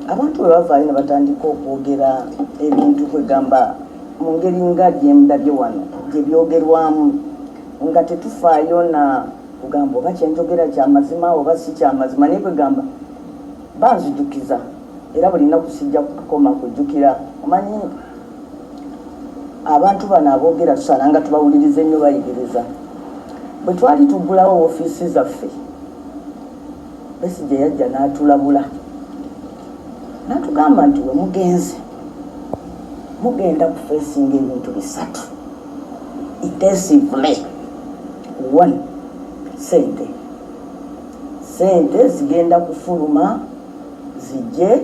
abantu bwe bavaayo ne batandika okwogera ebintu kwegamba mu ngeri nga gyemudabye wano gye byogerwamu nga tetufaayo na kugamba oba kyenjogera kya mazima oba si kya mazima naye kwegamba banzijukiza era buli nnaku sijja kukoma kujjukira omanyi abantu bano aboogera tusalanga tubawuliriza ennyo bayigiriza bwe twali tuggulawo ofiisi zaffe Besigye yajja n'atulabula n'atugamba nti we mugenze mugenda kufeesinga ebintu bisatu intensively. One, sente zigenda kufuluma zijje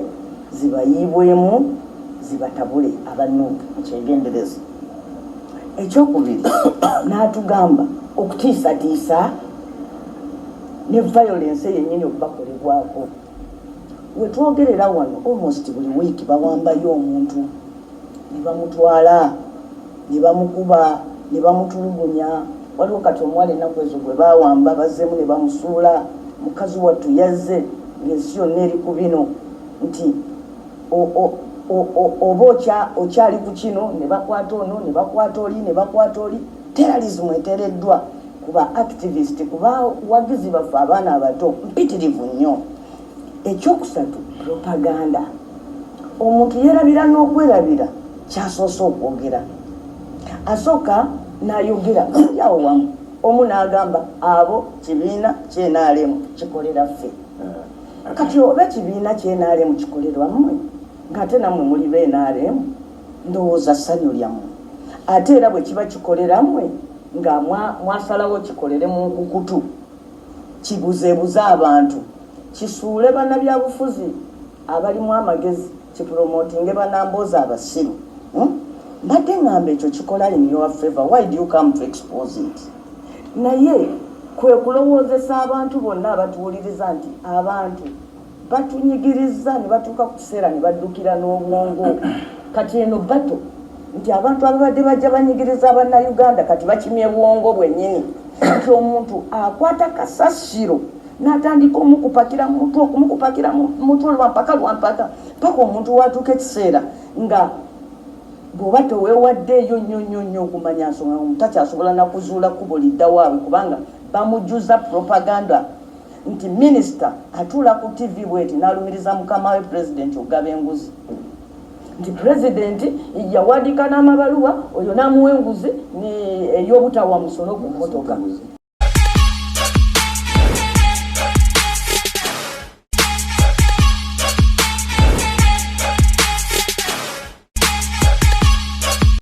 zibayiibwemu zibatabule abannuupu ekyegendereza. Ekyokubiri n'atugamba okutiisatiisa ne violence yennyini okubakolebwako. We twogerera wano almost buli wiiki bawambayo omuntu ne bamutwala ne bamukuba ne bamutulugunya. Waliwo kati omuwala ennaku ezo gwe baawamba bazzeemu ne bamusuula mukazi wattu yazze ng'ensi yonna eri ku bino nti oba okyali ku kino ne bakwata ono ne bakwata oli ne bakwata oli. Terrorism eteereddwa kuba activist kuba wagizi baffe abaana abato mpitirivu nnyo. Ekyokusatu propaganda. Omuntu yeerabira n'okwerabira kyasoose okwogera. Asooka n'ayogera yawo wamu omu n'agamba abo kibiina kyenaalemu kikolera ffe. Kati oba ekibiina kyenaalemu kikolera mmwe ng'ate nammwe muli beenaalemu ndowooza ssanyu lyammwe. Ate era bwe kiba kikolera mmwe nga mwasalawo kikolere mu nkukutu kibuzeebuze abantu kisuule bannabyabufuzi abalimu amagezi kipromotinge Nambozze abasiru. Mbadde ngamba ekyo kikola in your favor. Why do you come to expose it? Naye kwe kulowoozesa abantu bonna abatuwuliriza nti abantu batunyigiriza ne batuuka ku kiseera ne baddukira n'obwongo. Kati eno bato nti abantu ababadde bajja banyigiriza Bannayuganda kati bakimye bwongo bwennyini nti omuntu akwata kasasiro n'atandika omukupakira mutwe lwampaka paka omuntu watuuka ekiseera nga bw'oba teweewaddeeyo nnyo okumanya nsonga omuntu takyasobola nakuzuula kkubo lidda waabwe kubanga bamujjuza propaganda nti minisita atuula ku TV bweti n'alumiriza mukama we pulezidenti ogaba enguzi nti pulezidenti yawandiika n'amabaluwa oyo n'amuwa enguzi ey'obutawa musono ku mmotoka